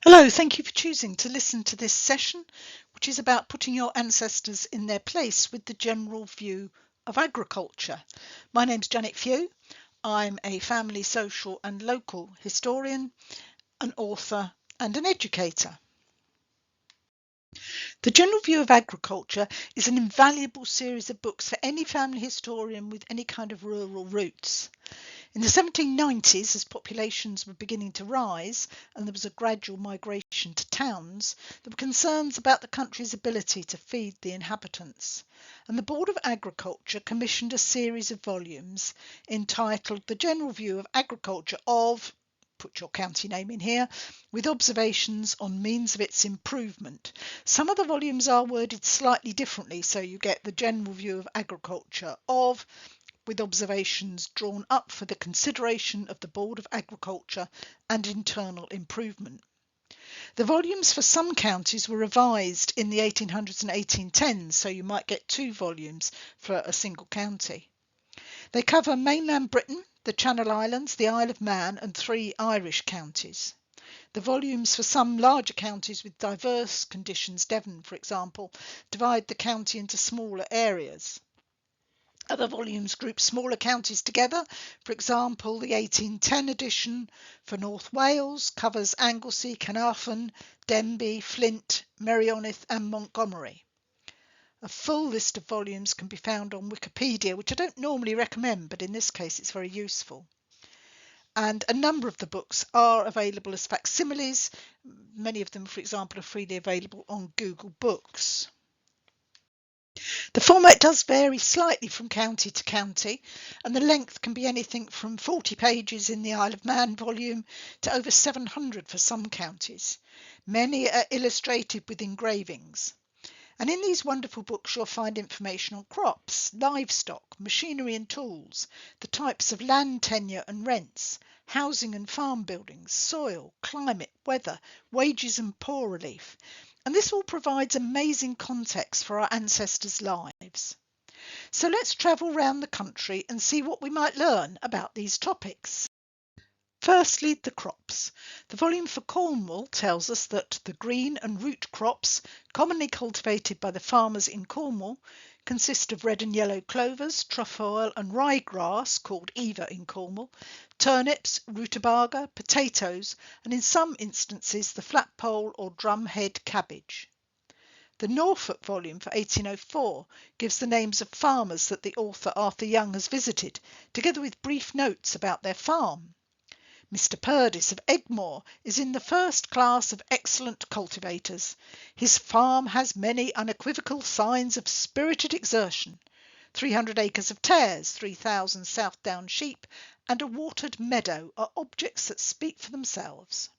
Hello, thank you for choosing to listen to this session, which is about putting your ancestors in their place with the general view of agriculture. My name's Janet Few. I'm a family, social and local historian, an author and an educator. The General View of Agriculture is an invaluable series of books for any family historian with any kind of rural roots. In the 1790s, as populations were beginning to rise and there was a gradual migration to towns, there were concerns about the country's ability to feed the inhabitants. And the Board of Agriculture commissioned a series of volumes entitled The General View of Agriculture of, put your county name in here, with observations on means of its improvement. Some of the volumes are worded slightly differently, so you get the General View of Agriculture of, with observations drawn up for the consideration of the Board of Agriculture and internal improvement. The volumes for some counties were revised in the 1800s and 1810s, so you might get two volumes for a single county. They cover mainland Britain, the Channel Islands, the Isle of Man and 3 Irish counties. The volumes for some larger counties with diverse conditions, Devon for example, divide the county into smaller areas. Other volumes group smaller counties together. For example, the 1810 edition for North Wales covers Anglesey, Carnarvon, Denbigh, Flint, Merioneth and Montgomery. A full list of volumes can be found on Wikipedia, which I don't normally recommend, but in this case it's very useful. And a number of the books are available as facsimiles. Many of them, for example, are freely available on Google Books. The format does vary slightly from county to county, and the length can be anything from 40 pages in the Isle of Man volume to over 700 for some counties. Many are illustrated with engravings. And in these wonderful books you'll find information on crops, livestock, machinery and tools, the types of land tenure and rents, housing and farm buildings, soil, climate, weather, wages and poor relief. And this all provides amazing context for our ancestors' lives. So let's travel around the country and see what we might learn about these topics. Firstly, the crops. The volume for Cornwall tells us that the green and root crops commonly cultivated by the farmers in Cornwall consist of red and yellow clovers, trefoil and ryegrass, called Eva in Cornwall, turnips, rutabaga, potatoes, and in some instances the flatpole or drumhead cabbage. The Norfolk volume for 1804 gives the names of farmers that the author Arthur Young has visited, together with brief notes about their farm. Mr. Purdis of Egmore is in the first class of excellent cultivators. His farm has many unequivocal signs of spirited exertion. 300 acres of tares, 3,000 Southdown sheep, and a watered meadow are objects that speak for themselves.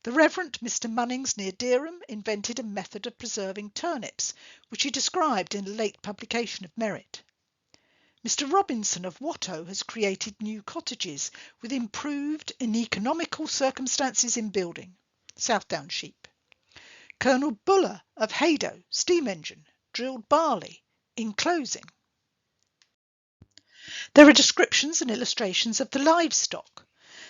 The Reverend Mr. Munnings near Dereham invented a method of preserving turnips, which he described in a late publication of merit. Mr. Robinson of Watteau has created new cottages with improved and economical circumstances in building. Southdown sheep. Colonel Buller of Haydow, steam engine, drilled barley, enclosing. There are descriptions and illustrations of the livestock.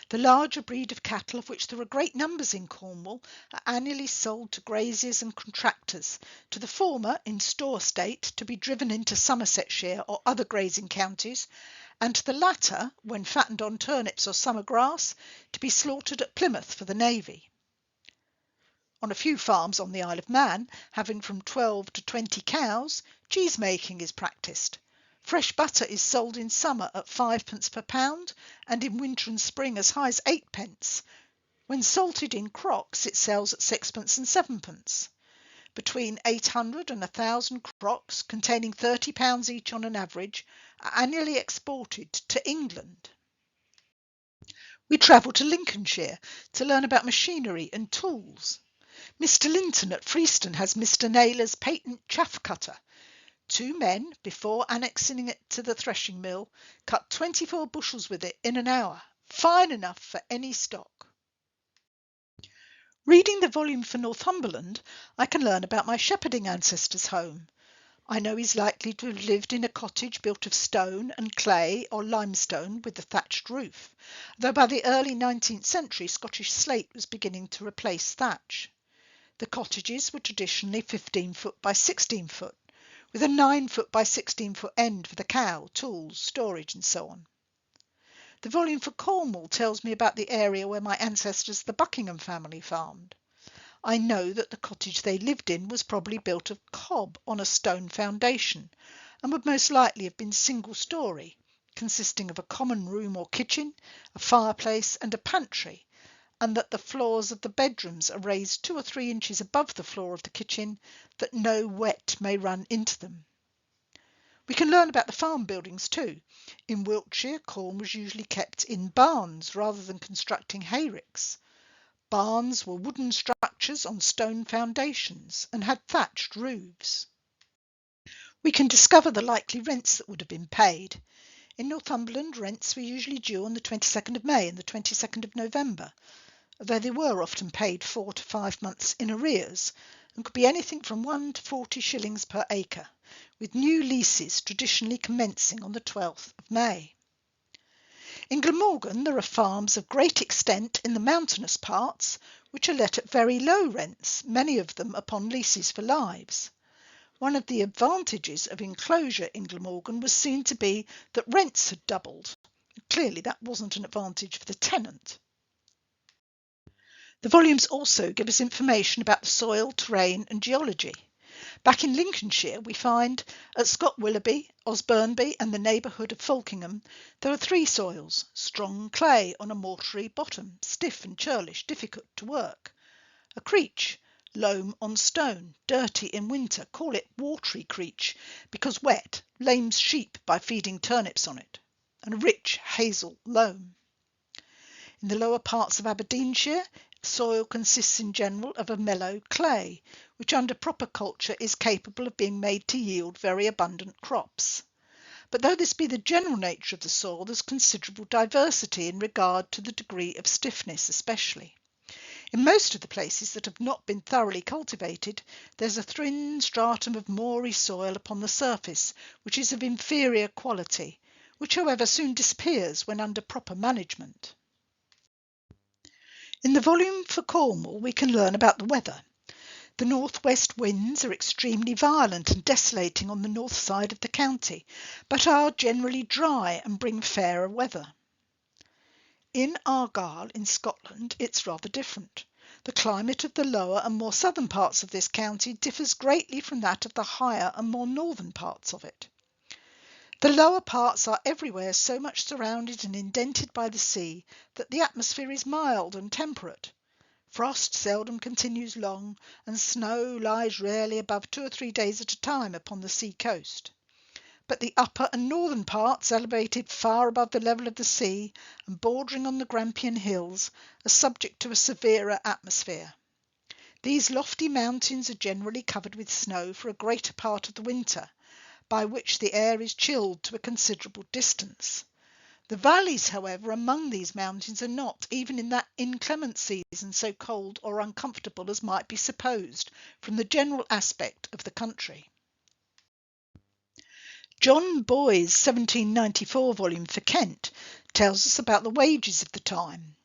The larger breed of cattle, of which there are great numbers in Cornwall, are annually sold to graziers and contractors, to the former in store state to be driven into Somersetshire or other grazing counties, and to the latter, when fattened on turnips or summer grass, to be slaughtered at Plymouth for the navy. On a few farms on the Isle of Man, having from 12 to 20 cows, cheese making is practised. Fresh butter is sold in summer at 5p per pound and in winter and spring as high as 8p. When salted in crocks it sells at 6p and 7p. Between 800 and 1,000 crocks, containing 30 pounds each on an average, are annually exported to England. We travel to Lincolnshire to learn about machinery and tools. Mr. Linton at Freeston has Mr. Naylor's patent chaff cutter. 2 men, before annexing it to the threshing mill, cut 24 bushels with it in an hour, fine enough for any stock. Reading the volume for Northumberland, I can learn about my shepherding ancestors' home. I know he's likely to have lived in a cottage built of stone and clay or limestone with a thatched roof, though by the early 19th century Scottish slate was beginning to replace thatch. The cottages were traditionally 15 foot by 16 foot, with a 9 foot by 16 foot end for the cow, tools, storage and so on. The volume for Cornwall tells me about the area where my ancestors, the Buckingham family, farmed. I know that the cottage they lived in was probably built of cob on a stone foundation, and would most likely have been single-storey, consisting of a common room or kitchen, a fireplace and a pantry, and that the floors of the bedrooms are raised 2 or 3 inches above the floor of the kitchen, that no wet may run into them. We can learn about the farm buildings too. In Wiltshire, corn was usually kept in barns rather than constructing hayricks. Barns were wooden structures on stone foundations and had thatched roofs. We can discover the likely rents that would have been paid. In Northumberland, rents were usually due on the 22nd of May and the 22nd of November, though they were often paid 4 to 5 months in arrears, and could be anything from 1 to 40 shillings per acre, with new leases traditionally commencing on the 12th of May. In Glamorgan there are farms of great extent in the mountainous parts, which are let at very low rents, many of them upon leases for lives. One of the advantages of enclosure in Glamorgan was seen to be that rents had doubled. Clearly that wasn't an advantage for the tenant. The volumes also give us information about the soil, terrain and geology. Back in Lincolnshire we find at Scott Willoughby, Osburnby and the neighbourhood of Falkingham there are 3 soils: strong clay on a mortary bottom, stiff and churlish, difficult to work; a creech, loam on stone, dirty in winter, call it watery creech because wet, lames sheep by feeding turnips on it; and a rich hazel loam. In the lower parts of Aberdeenshire, soil consists in general of a mellow clay, which under proper culture is capable of being made to yield very abundant crops. But though this be the general nature of the soil, there's considerable diversity in regard to the degree of stiffness especially. In most of the places that have not been thoroughly cultivated, there's a thin stratum of moory soil upon the surface, which is of inferior quality, which however soon disappears when under proper management. In the volume for Cornwall we can learn about the weather. The north-west winds are extremely violent and desolating on the north side of the county, but are generally dry and bring fairer weather. In Argyll in Scotland it's rather different. The climate of the lower and more southern parts of this county differs greatly from that of the higher and more northern parts of it. The lower parts are everywhere so much surrounded and indented by the sea that the atmosphere is mild and temperate. Frost seldom continues long, and snow lies rarely above 2 or 3 days at a time upon the sea coast. But the upper and northern parts, elevated far above the level of the sea and bordering on the Grampian Hills, are subject to a severer atmosphere. These lofty mountains are generally covered with snow for a greater part of the winter, by which the air is chilled to a considerable distance. The valleys, however, among these mountains are not, even in that inclement season, so cold or uncomfortable as might be supposed from the general aspect of the country. John Boy's 1794 volume for Kent tells us about the wages of the time.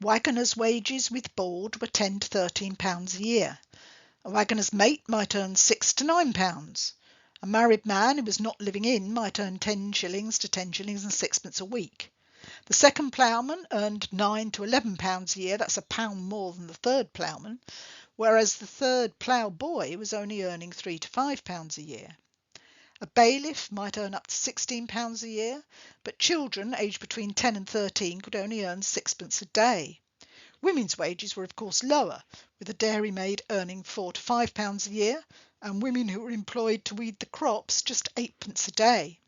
Waggoners' wages with board were 10 to 13 pounds a year. A waggoner's mate might earn 6 to 9 pounds. A married man who was not living in might earn 10 shillings to 10 shillings and sixpence a week. The second ploughman earned 9 to 11 pounds a year, that's £1 more than the third ploughman, whereas the third plough boy was only earning 3 to 5 pounds a year. A bailiff might earn up to £16 a year, but children aged between 10 and 13 could only earn sixpence a day. Women's wages were of course lower, with a dairymaid earning 4 to 5 pounds a year, and women who were employed to weed the crops just 8pence a day.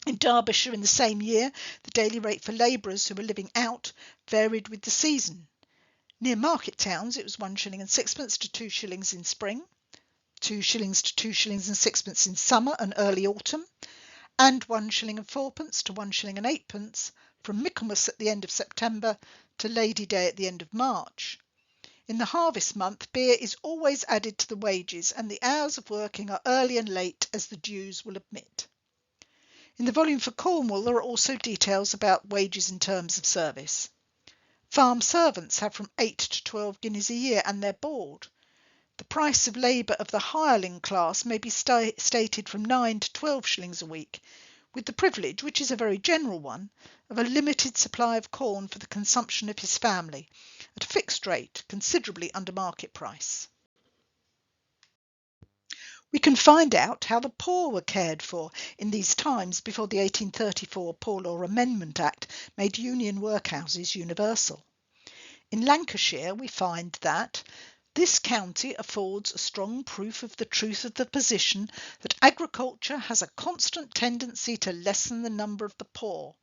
In Derbyshire in the same year, the daily rate for labourers who were living out varied with the season. Near market towns it was 1 shilling and sixpence to 2 shillings in spring, 2 shillings to 2 shillings and sixpence in summer and early autumn, and 1 shilling and fourpence to 1 shilling and eightpence from Michaelmas at the end of September to Lady Day at the end of March. In the harvest month, beer is always added to the wages, and the hours of working are early and late, as the dues will admit. In the volume for Cornwall, there are also details about wages and terms of service. Farm servants have from 8 to 12 guineas a year, and they're board. The price of labour of the hireling class may be stated from 9 to 12 shillings a week, with the privilege, which is a very general one, of a limited supply of corn for the consumption of his family, at a fixed rate considerably under market price. We can find out how the poor were cared for in these times before the 1834 Poor Law Amendment Act made union workhouses universal. In Lancashire, we find that this county affords a strong proof of the truth of the position that agriculture has a constant tendency to lessen the number of the poor,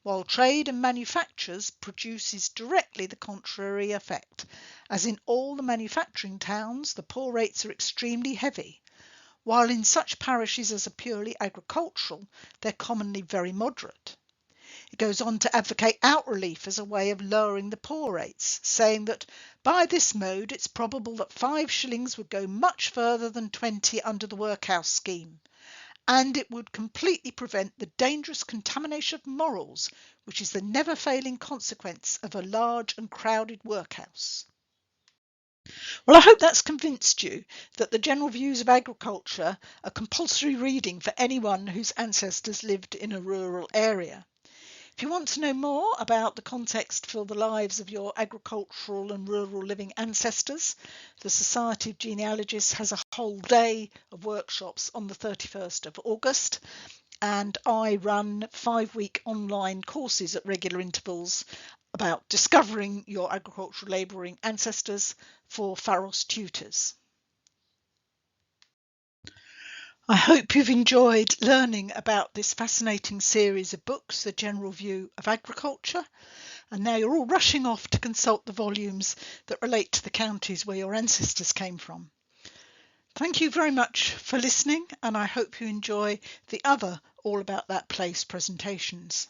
while trade and manufactures produces directly the contrary effect, as in all the manufacturing towns the poor rates are extremely heavy, while in such parishes as are purely agricultural they're commonly very moderate. It goes on to advocate out relief as a way of lowering the poor rates, saying that by this mode it's probable that 5 shillings would go much further than 20 under the workhouse scheme, and it would completely prevent the dangerous contamination of morals, which is the never-failing consequence of a large and crowded workhouse. Well, I hope that's convinced you that the general views of agriculture are compulsory reading for anyone whose ancestors lived in a rural area. If you want to know more about the context for the lives of your agricultural and rural living ancestors, the Society of Genealogists has a whole day of workshops on the 31st of August, and I run 5-week online courses at regular intervals about discovering your agricultural labouring ancestors for Pharos tutors. I hope you've enjoyed learning about this fascinating series of books, The General View of Agriculture, and now you're all rushing off to consult the volumes that relate to the counties where your ancestors came from. Thank you very much for listening, and I hope you enjoy the other All About That Place presentations.